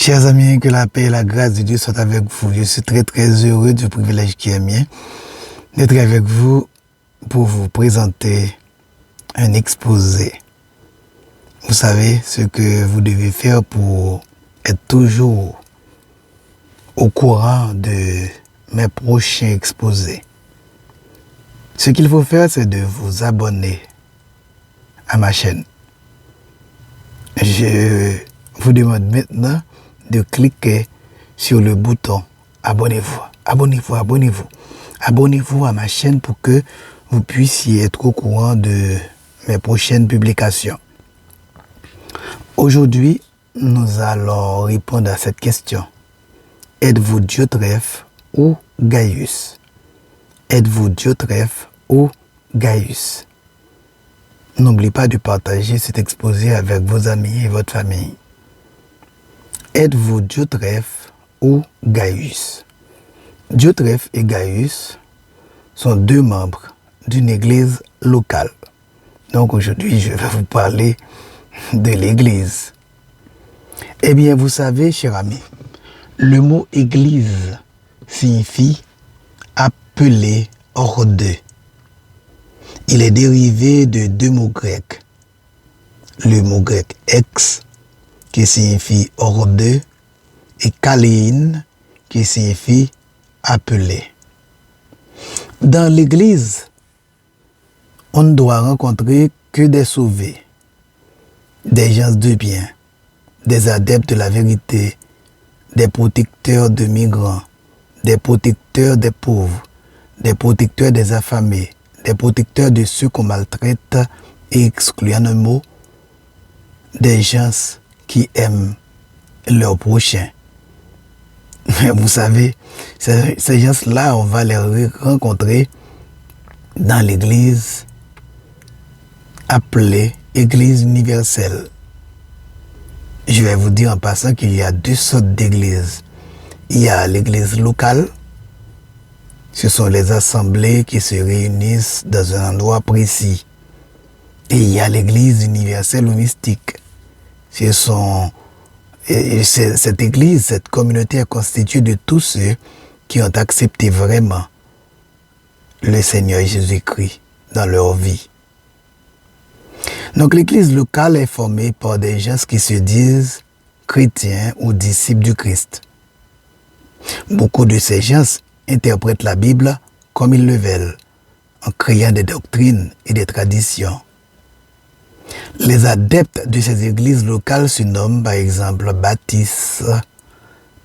Chers amis, que la paix et la grâce de Dieu soient avec vous. Je suis très heureux du privilège qui est mien d'être avec vous pour vous présenter un exposé. Vous savez ce que vous devez faire pour être toujours au courant de mes prochains exposés. Ce qu'il faut faire, c'est de vous abonner à ma chaîne. Je vous demande maintenant de cliquer sur le bouton abonnez-vous. Abonnez-vous à ma chaîne pour que vous puissiez être au courant de mes prochaines publications. Aujourd'hui, nous allons répondre à cette question. Êtes-vous Diotrephe ou Gaius? Êtes-vous Diotrephe ou Gaius? N'oubliez pas de partager cet exposé avec vos amis et votre famille. Êtes-vous Diotrephe ou Gaius? Diotrephe et Gaius sont deux membres d'une église locale. Donc aujourd'hui, je vais vous parler de l'église. Eh bien, vous savez, chers amis, le mot église signifie appeler hors d'eux. Il est dérivé de deux mots grecs. Le mot grec ex, qui signifie hors d'eux, et kalein, qui signifie appeler. Dans l'église, on ne doit rencontrer que des sauvés, des gens de bien, des adeptes de la vérité, des protecteurs de migrants, des protecteurs des pauvres, des protecteurs des affamés, des protecteurs de ceux qu'on maltraite et exclut en un mot, des gens qui aiment leur prochain. Mais vous savez, ces gens-là, on va les rencontrer dans l'église appelée Église universelle. Je vais vous dire en passant qu'il y a deux sortes d'églises. Il y a l'église locale. Ce sont les assemblées qui se réunissent dans un endroit précis. Et il y a l'église universelle ou mystique. Cette église, cette communauté est constituée de tous ceux qui ont accepté vraiment le Seigneur Jésus-Christ dans leur vie. Donc l'église locale est formée par des gens qui se disent chrétiens ou disciples du Christ. Beaucoup de ces gens interprètent la Bible comme ils le veulent, en créant des doctrines et des traditions. Les adeptes de ces églises locales se nomment par exemple baptistes,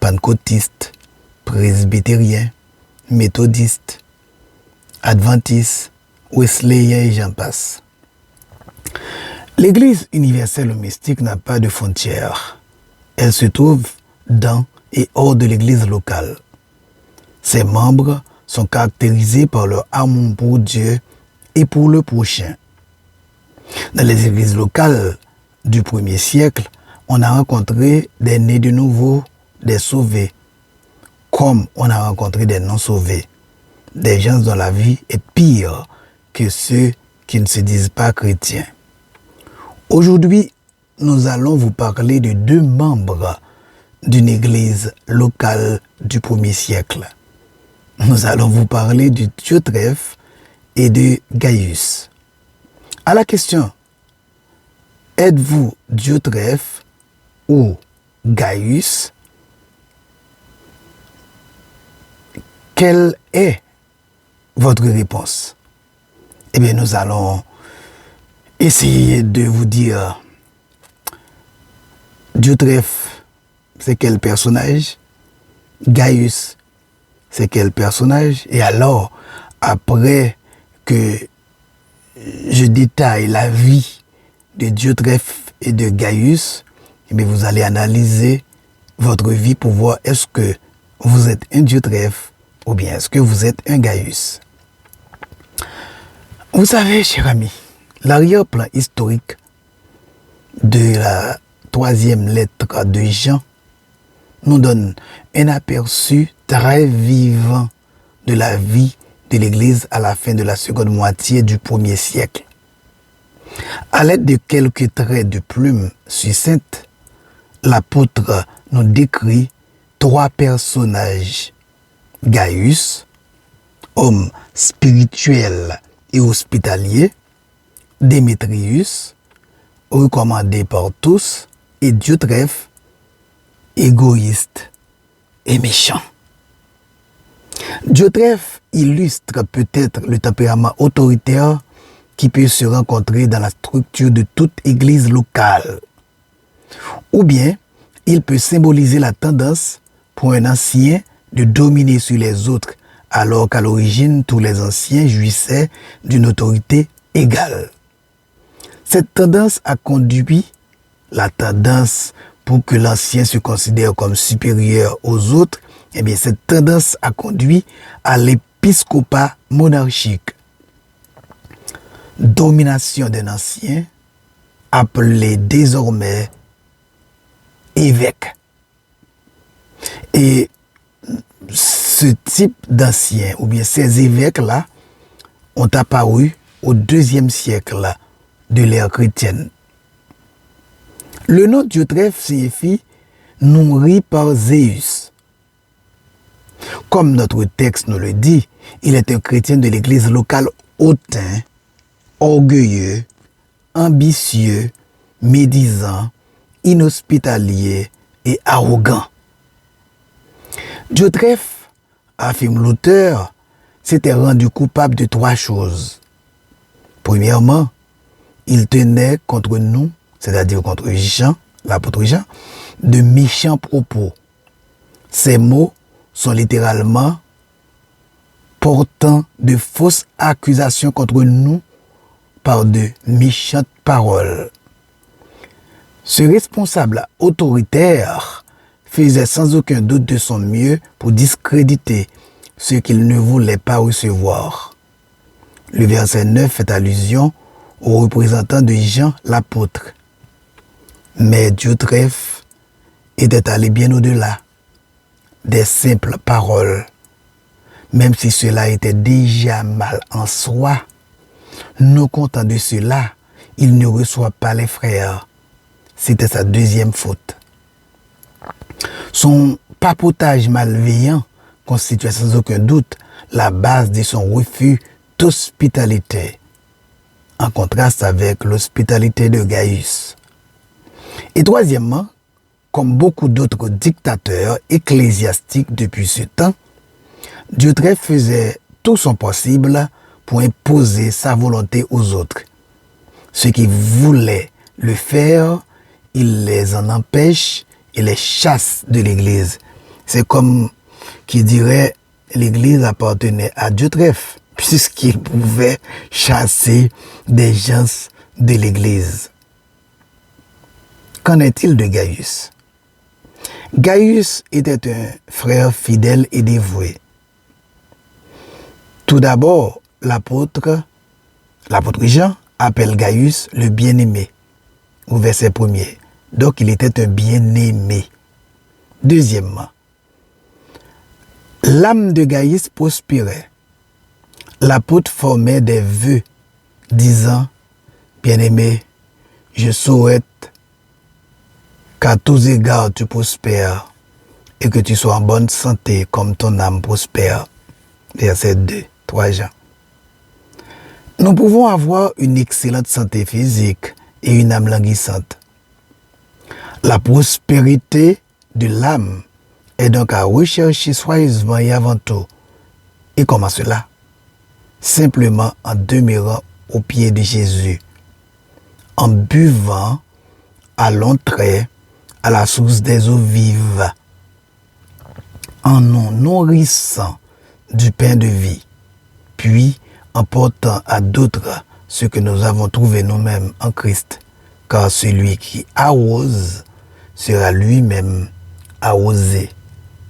pentecôtistes, presbytériens, méthodistes, adventistes, wesleyens et j'en passe. L'église universelle ou mystique n'a pas de frontières. Elle se trouve dans et hors de l'église locale. Ses membres sont caractérisés par leur amour pour Dieu et pour le prochain. Dans les églises locales du 1er siècle, on a rencontré des nés de nouveau, des sauvés, comme on a rencontré des non-sauvés, des gens dont la vie est pire que ceux qui ne se disent pas chrétiens. Aujourd'hui, nous allons vous parler de deux membres d'une église locale du 1er siècle. Nous allons vous parler de Diotrephe et de Gaius. À la question, êtes-vous Diotrephe ou Gaius? Quelle est votre réponse? Eh bien, nous allons essayer de vous dire Diotrephe, c'est quel personnage? Gaius, c'est quel personnage? Et alors, après que je détaille la vie de Diotrephe et de Gaius, eh bien, vous allez analyser votre vie pour voir est-ce que vous êtes un Diotrephe ou bien est-ce que vous êtes un Gaius. Vous savez, chers amis, l'arrière-plan historique de la 3e lettre de Jean nous donne un aperçu très vivant de la vie de l'Église à la fin de la seconde moitié du 1er siècle. À l'aide de quelques traits de plume succinctes, l'apôtre nous décrit 3 personnages. Gaius, homme spirituel et hospitalier, Démétrius, recommandé par tous, et Diotrephe, égoïste et méchant. Diotrephe illustre peut-être le tempérament autoritaire qui peut se rencontrer dans la structure de toute église locale. Ou bien, il peut symboliser la tendance pour un ancien de dominer sur les autres, alors qu'à l'origine, tous les anciens jouissaient d'une autorité égale. Cette tendance a conduit la tendance pour que l'ancien se considère comme supérieur aux autres, eh bien, cette tendance a conduit à l'épiscopat monarchique. Domination d'un ancien appelé désormais évêque. Et ce type d'anciens, ou bien ces évêques-là, ont apparu au IIe siècle de l'ère chrétienne. Le nom Diotrephe signifie nourri par Zéus. Comme notre texte nous le dit, il est un chrétien de l'église locale hautain, orgueilleux, ambitieux, médisant, inhospitalier et arrogant. Diotrephe, affirme l'auteur, s'était rendu coupable de 3 choses. Premièrement, il tenait contre nous, c'est-à-dire contre Jean, l'apôtre Jean, de méchants propos. Ces mots sont littéralement portant de fausses accusations contre nous par de méchantes paroles. Ce responsable autoritaire faisait sans aucun doute de son mieux pour discréditer ce qu'il ne voulait pas recevoir. Le verset 9 fait allusion au représentant de Jean l'apôtre. Mais Diotrephe était allé bien au-delà des simples paroles, même si cela était déjà mal en soi. Non content de cela, il ne reçoit pas les frères. C'était sa 2e faute. Son papotage malveillant constituait sans aucun doute la base de son refus d'hospitalité, en contraste avec l'hospitalité de Gaius. Et troisièmement, comme beaucoup d'autres dictateurs ecclésiastiques depuis ce temps, Diotrephe faisait tout son possible pour imposer sa volonté aux autres. Ceux qui voulaient le faire, il les en empêche et les chasse de l'église. C'est comme qui dirait l'église appartenait à Diotrephe, puisqu'il pouvait chasser des gens de l'église. Qu'en est-il de Gaius? Gaius était un frère fidèle et dévoué. Tout d'abord, l'apôtre Jean appelle Gaius le bien-aimé, au verset 1er. Donc, il était un bien-aimé. Deuxièmement, l'âme de Gaius prospérait. L'apôtre formait des vœux, disant, bien-aimé, je souhaite qu'à tous égards tu prospères et que tu sois en bonne santé comme ton âme prospère. Verset 2, 3 Jean. Nous pouvons avoir une excellente santé physique et une âme languissante. La prospérité de l'âme est donc à rechercher soigneusement et avant tout. Et comment cela? Simplement en demeurant au pied de Jésus, en buvant à longs traits à la source des eaux vives, en nous nourrissant du pain de vie, puis en portant à d'autres ce que nous avons trouvé nous-mêmes en Christ, car celui qui arrose sera lui-même arrosé.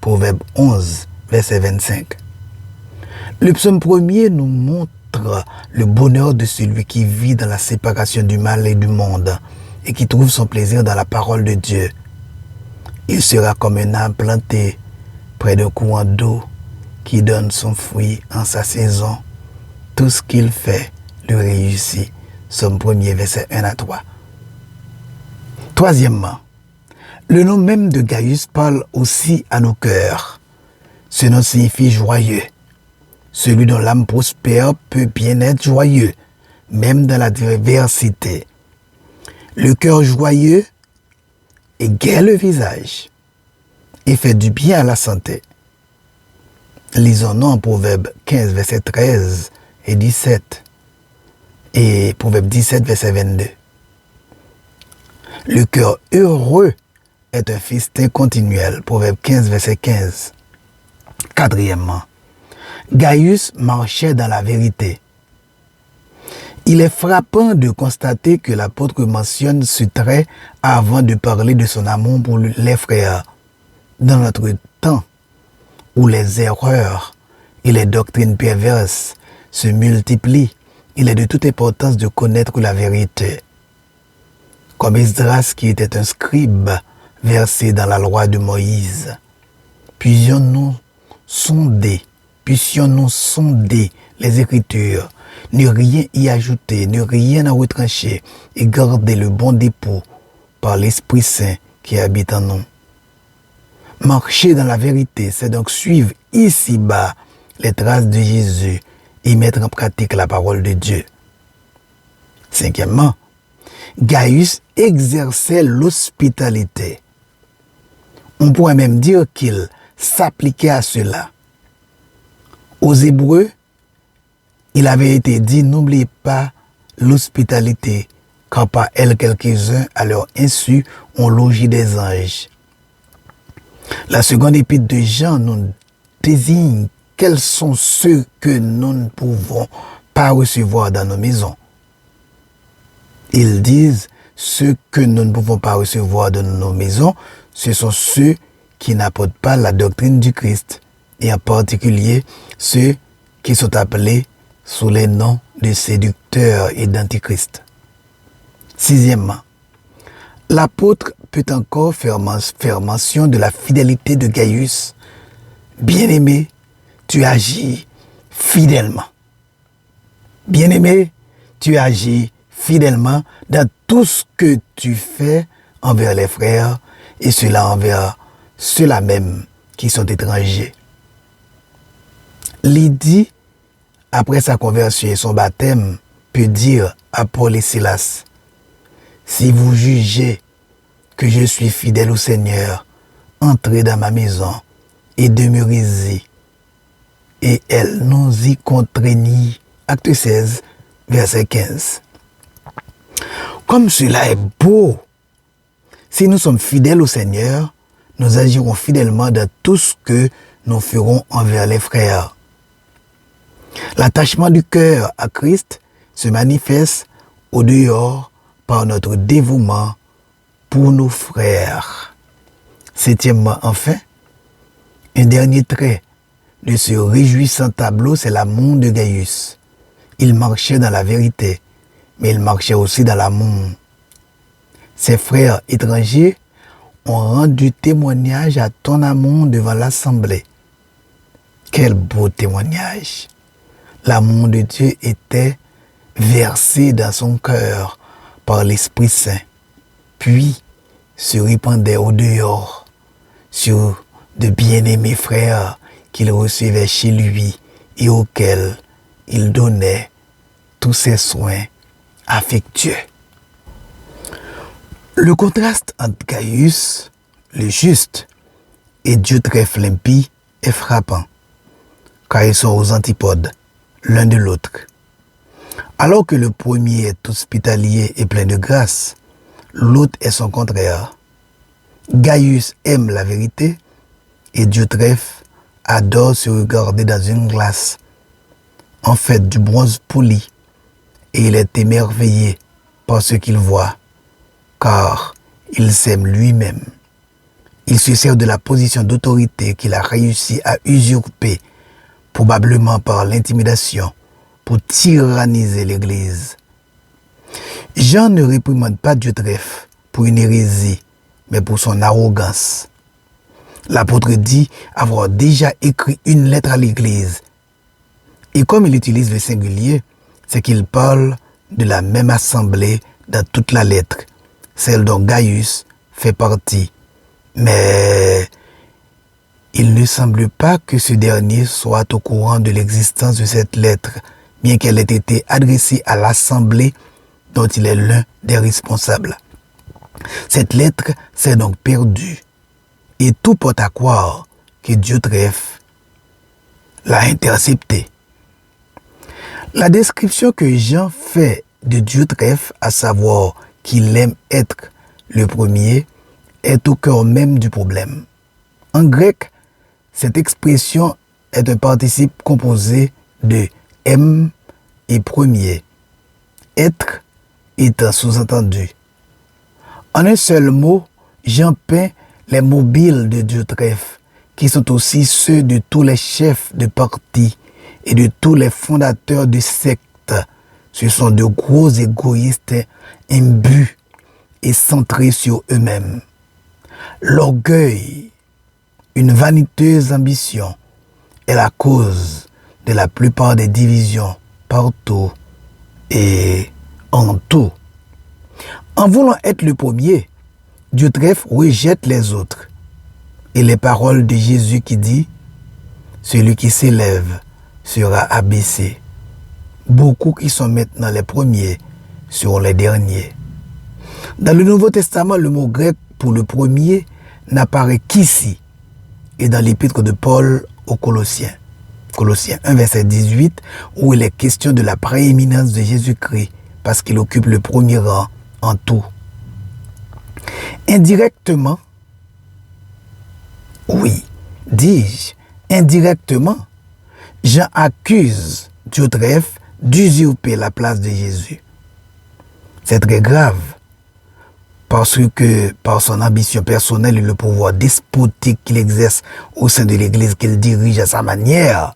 Proverbe 11, verset 25. Le psaume 1er nous montre le bonheur de celui qui vit dans la séparation du mal et du monde et qui trouve son plaisir dans la parole de Dieu. Il sera comme un arbre planté près d'un courant d'eau qui donne son fruit en sa saison. Tout ce qu'il fait le réussit. Psaume 1er, verset 1 à 3. Troisièmement, Le nom même de Gaius parle aussi à nos cœurs. Ce nom signifie joyeux. Celui dont l'âme prospère peut bien être joyeux, même dans l'adversité. Le cœur joyeux égaie le visage et fait du bien à la santé. Lisons-nous en Proverbe 15, verset 13 et 17 et Proverbe 17, verset 22. Le cœur heureux est un festin continuel. Proverbe 15, verset 15. Quatrièmement, Gaius marchait dans la vérité. Il est frappant de constater que l'apôtre mentionne ce trait avant de parler de son amour pour les frères. Dans notre temps, où les erreurs et les doctrines perverses se multiplient, il est de toute importance de connaître la vérité. Comme Esdras qui était un scribe versé dans la loi de Moïse, puissions-nous sonder les Écritures, ne rien y ajouter, ne rien en retrancher et garder le bon dépôt par l'Esprit Saint qui habite en nous. Marcher dans la vérité, c'est donc suivre ici-bas les traces de Jésus et mettre en pratique la parole de Dieu. Cinquièmement, Gaius exerçait l'hospitalité. On pourrait même dire qu'il s'appliquait à cela. Aux Hébreux, il avait été dit, n'oubliez pas l'hospitalité, car par elle quelques-uns, à leur insu, ont logé des anges. La seconde épître de Jean nous désigne quels sont ceux que nous ne pouvons pas recevoir dans nos maisons. Ils disent, ceux que nous ne pouvons pas recevoir dans nos maisons, ce sont ceux qui n'apportent pas la doctrine du Christ, et en particulier ceux qui sont appelés sous les noms de séducteurs et d'antichrist. Sixièmement, l'apôtre peut encore faire mention de la fidélité de Gaius. Bien-aimé, tu agis fidèlement. Bien-aimé, tu agis fidèlement dans tout ce que tu fais envers les frères et cela envers ceux-là même qui sont étrangers. Lydie, après sa conversion et son baptême, peut dire à Paul et Silas, « Si vous jugez que je suis fidèle au Seigneur, entrez dans ma maison et demeurez-y. » Et elle nous y contraignit. Acte 16, verset 15. Comme cela est beau! Si nous sommes fidèles au Seigneur, nous agirons fidèlement dans tout ce que nous ferons envers les frères. L'attachement du cœur à Christ se manifeste au dehors par notre dévouement pour nos frères. Septièmement, enfin, un dernier trait de ce réjouissant tableau, c'est l'amour de Gaius. Il marchait dans la vérité, mais il marchait aussi dans l'amour. Ses frères étrangers ont rendu témoignage à ton amour devant l'assemblée. Quel beau témoignage! L'amour de Dieu était versé dans son cœur par l'Esprit Saint, puis se répandait au dehors sur de bien-aimés frères qu'il recevait chez lui et auxquels il donnait tous ses soins affectueux. Le contraste entre Gaius, le juste, et Diotrephe l'impie est frappant, car ils sont aux antipodes l'un de l'autre. Alors que le premier est hospitalier et plein de grâce, l'autre est son contraire. Gaius aime la vérité et Diotrephe adore se regarder dans une glace, en fait du bronze poli, et il est émerveillé par ce qu'il voit, car il s'aime lui-même. Il se sert de la position d'autorité qu'il a réussi à usurper, probablement par l'intimidation, pour tyranniser l'Église. Jean ne réprimande pas Diotrephe pour une hérésie, mais pour son arrogance. L'apôtre dit avoir déjà écrit une lettre à l'Église. Et comme il utilise le singulier, c'est qu'il parle de la même assemblée dans toute la lettre, celle dont Gaius fait partie, Mais il ne semble pas que ce dernier soit au courant de l'existence de cette lettre, bien qu'elle ait été adressée à l'Assemblée dont il est l'un des responsables. Cette lettre s'est donc perdue, et tout porte à croire que Diotrephe l'a interceptée. La description que Jean fait de Diotrephe, à savoir qu'il aime être le premier, est au cœur même du problème. En grec, cette expression est un participe composé de M et premier, être étant sous-entendu. En un seul mot, Jean peint les mobiles de Diotrephe, qui sont aussi ceux de tous les chefs de parti et de tous les fondateurs de sectes. Ce sont de gros égoïstes imbus et centrés sur eux-mêmes. L'orgueil, une vaniteuse ambition, est la cause de la plupart des divisions partout et en tout. En voulant être le premier, Diotrephe rejette les autres. Et les paroles de Jésus qui dit « Celui qui s'élève sera abaissé. Beaucoup qui sont maintenant les premiers seront les derniers. » Dans le Nouveau Testament, le mot grec pour le premier n'apparaît qu'ici et dans l'épître de Paul aux Colossiens. Colossiens 1, verset 18, où il est question de la prééminence de Jésus-Christ parce qu'il occupe le premier rang en tout. Indirectement, oui, dis-je, indirectement, Jean accuse Diotrephe d'usurper la place de Jésus. C'est très grave, parce que par son ambition personnelle et le pouvoir despotique qu'il exerce au sein de l'Église qu'il dirige à sa manière,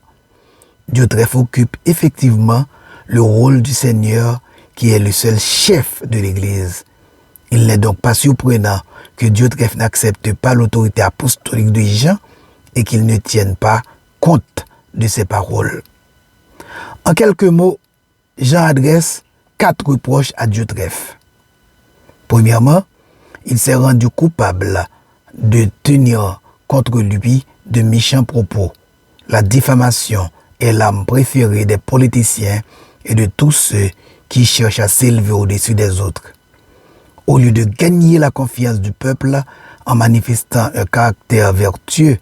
Diotrephe occupe effectivement le rôle du Seigneur qui est le seul chef de l'Église. Il n'est donc pas surprenant que Diotrephe n'accepte pas l'autorité apostolique de Jean et qu'il ne tienne pas compte de ses paroles. En quelques mots, Jean adresse 4 reproches à Diotrephe. Premièrement, il s'est rendu coupable de tenir contre lui de méchants propos. La diffamation est l'arme préférée des politiciens et de tous ceux qui cherchent à s'élever au-dessus des autres. Au lieu de gagner la confiance du peuple en manifestant un caractère vertueux,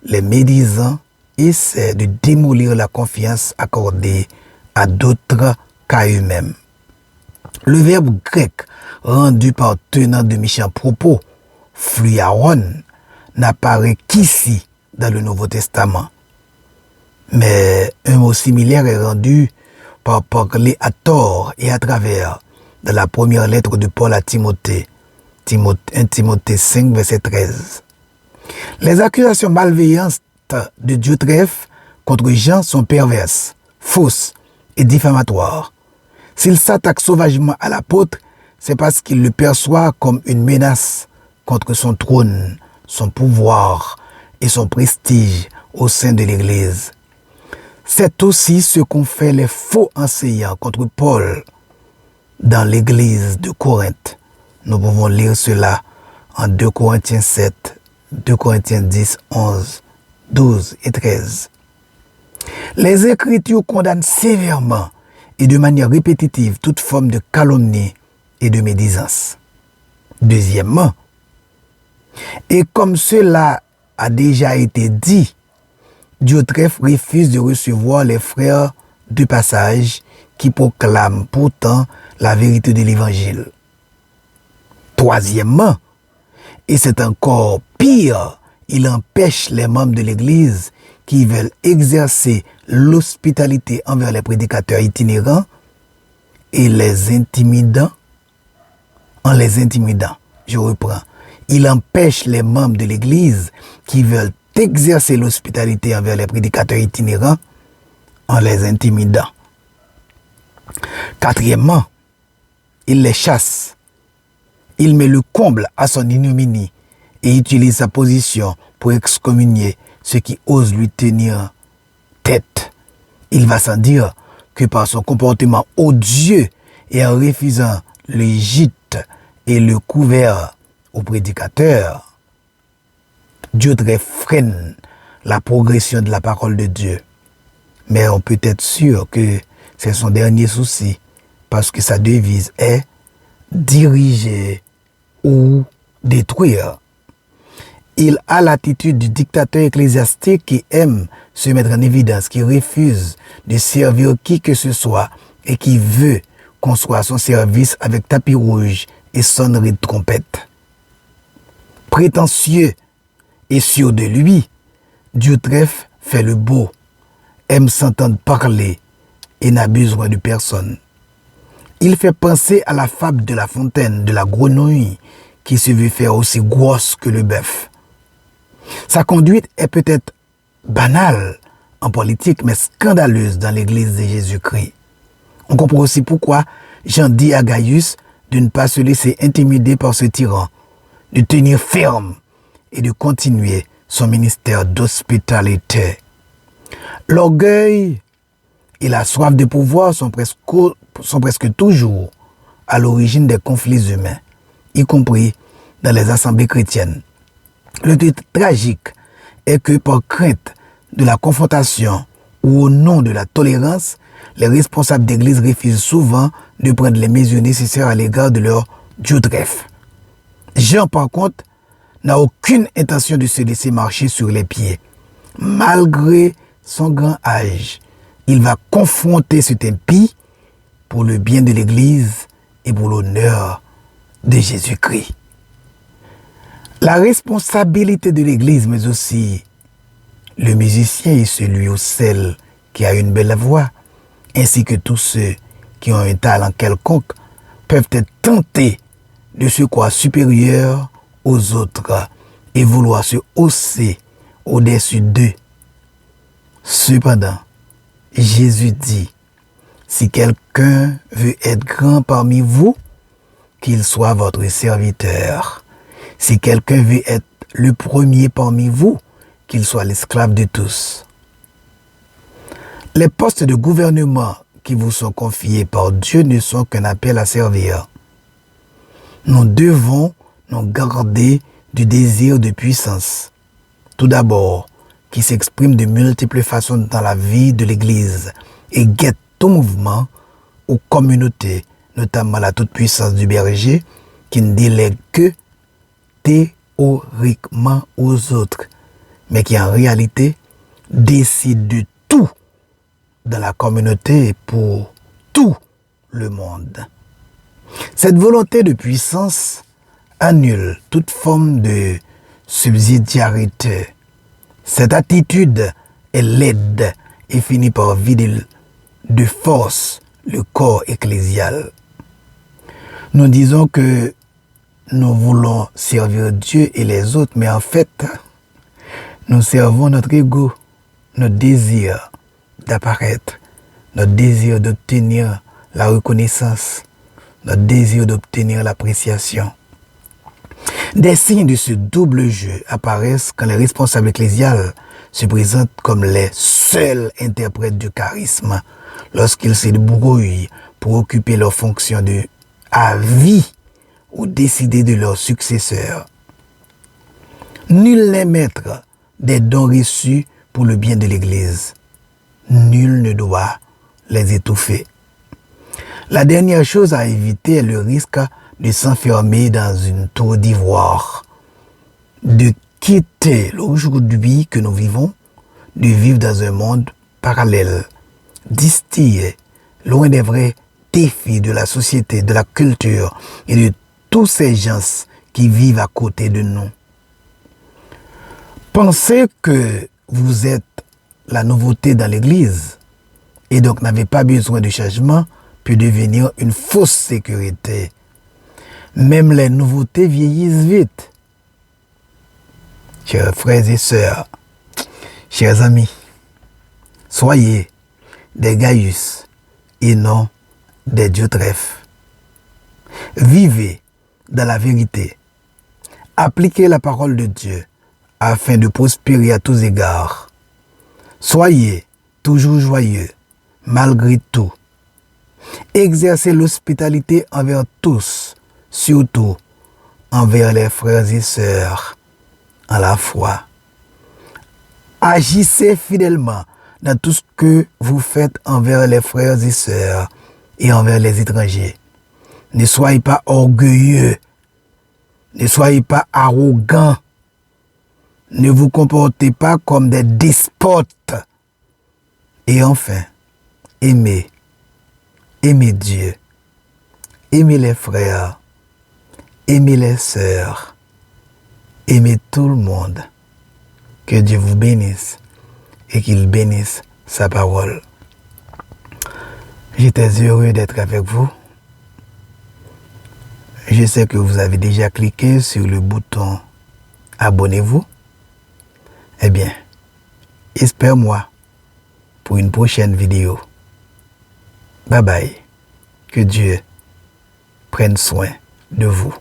les médisants essaient de démolir la confiance accordée à d'autres qu'à eux-mêmes. Le verbe grec rendu par tenant de méchants propos, fluaron, n'apparaît qu'ici dans le Nouveau Testament. Mais un mot similaire est rendu par parler à tort et à travers dans la première lettre de Paul à Timothée, 1 Timothée 5, verset 13. Les accusations malveillantes de Diotrephe contre Jean sont perverses, fausses et diffamatoires. S'il s'attaque sauvagement à l'apôtre, c'est parce qu'il le perçoit comme une menace contre son trône, son pouvoir et son prestige au sein de l'Église. C'est aussi ce qu'ont fait les faux enseignants contre Paul dans l'Église de Corinthe. Nous pouvons lire cela en 2 Corinthiens 7, 2 Corinthiens 10, 11, 12 et 13. Les Écritures condamnent sévèrement et de manière répétitive toute forme de calomnie et de médisance. Deuxièmement, et comme cela a déjà été dit, Diotrephe refuse de recevoir les frères de passage qui proclament pourtant la vérité de l'Évangile. Troisièmement, et c'est encore pire, il empêche les membres de l'Église qui veulent exercer l'hospitalité envers les prédicateurs itinérants et les intimidant. En les intimidant, je reprends, il empêche les membres de l'Église qui veulent exercer l'hospitalité envers les prédicateurs itinérants en les intimidant. Quatrièmement, il les chasse. Il met le comble à son ignominie et utilise sa position pour excommunier ceux qui osent lui tenir tête. Il va sans dire que par son comportement odieux et en refusant le gîte et le couvert aux prédicateurs, Diotrephe freine la progression de la parole de Dieu. Mais on peut être sûr que c'est son dernier souci, parce que sa devise est diriger ou détruire. Il a l'attitude du dictateur ecclésiastique qui aime se mettre en évidence, qui refuse de servir qui que ce soit et qui veut qu'on soit à son service avec tapis rouge et sonnerie de trompette. Prétentieux et sûr de lui, Diotrephe fait le beau, aime s'entendre parler et n'a besoin de personne. Il fait penser à la fable de La Fontaine, de la grenouille qui se veut faire aussi grosse que le bœuf. Sa conduite est peut-être banale en politique, mais scandaleuse dans l'Église de Jésus-Christ. On comprend aussi pourquoi Jean dit à Gaius de ne pas se laisser intimider par ce tyran, de tenir ferme et de continuer son ministère d'hospitalité. L'orgueil et la soif de pouvoir sont presque toujours à l'origine des conflits humains, y compris dans les assemblées chrétiennes. Le truc tragique est que par crainte de la confrontation ou au nom de la tolérance, les responsables d'église refusent souvent de prendre les mesures nécessaires à l'égard de leur Diotrephe. Jean, par contre, n'a aucune intention de se laisser marcher sur les pieds. Malgré son grand âge, il va confronter cet impie pour le bien de l'Église et pour l'honneur de Jésus-Christ. La responsabilité de l'Église, mais aussi le musicien et celui ou celle qui a une belle voix, ainsi que tous ceux qui ont un talent quelconque, peuvent être tentés de se croire supérieurs aux autres et vouloir se hausser au-dessus d'eux. Cependant, Jésus dit, si quelqu'un veut être grand parmi vous, qu'il soit votre serviteur. Si quelqu'un veut être le premier parmi vous, qu'il soit l'esclave de tous. Les postes de gouvernement qui vous sont confiés par Dieu ne sont qu'un appel à servir. Nous devons nous garder du désir de puissance. Tout d'abord, qui s'exprime de multiples façons dans la vie de l'Église et guette tout mouvement aux communautés, notamment la toute-puissance du berger, qui ne délègue que théoriquement aux autres, mais qui en réalité décide de tout dans la communauté et pour tout le monde. Cette volonté de puissance annule toute forme de subsidiarité. Cette attitude est laide et finit par vider de force le corps ecclésial. Nous disons que nous voulons servir Dieu et les autres, mais en fait, nous servons notre ego, notre désir d'apparaître, notre désir d'obtenir la reconnaissance, notre désir d'obtenir l'appréciation. Des signes de ce double jeu apparaissent quand les responsables ecclésiales se présentent comme les seuls interprètes du charisme, lorsqu'ils se débrouillent pour occuper leur fonction de à vie ou décider de leurs successeurs. Nul n'est maître des dons reçus pour le bien de l'Église. Nul ne doit les étouffer. La dernière chose à éviter est le risque de s'enfermer dans une tour d'ivoire, de quitter l'aujourd'hui que nous vivons, de vivre dans un monde parallèle, distillé, loin des vrais défis de la société, de la culture et de tous ces gens qui vivent à côté de nous. Pensez que vous êtes la nouveauté dans l'Église et donc n'avez pas besoin de changement peut devenir une fausse sécurité. Même les nouveautés vieillissent vite. Chers frères et sœurs, chers amis, soyez des Gaius et non des Diotrephe. Vivez dans la vérité. Appliquez la parole de Dieu afin de prospérer à tous égards. Soyez toujours joyeux, malgré tout. Exercez l'hospitalité envers tous, surtout envers les frères et sœurs. en la foi. Agissez fidèlement dans tout ce que vous faites envers les frères et sœurs et envers les étrangers. Ne soyez pas orgueilleux. Ne soyez pas arrogants. Ne vous comportez pas comme des despotes. Et enfin, aimez. Aimez Dieu. Aimez les frères. Aimez les sœurs. Aimez tout le monde. Que Dieu vous bénisse et qu'il bénisse sa parole. J'étais heureux d'être avec vous. Je sais que vous avez déjà cliqué sur le bouton abonnez-vous. Eh bien, espère-moi pour une prochaine vidéo. Bye bye. Que Dieu prenne soin de vous.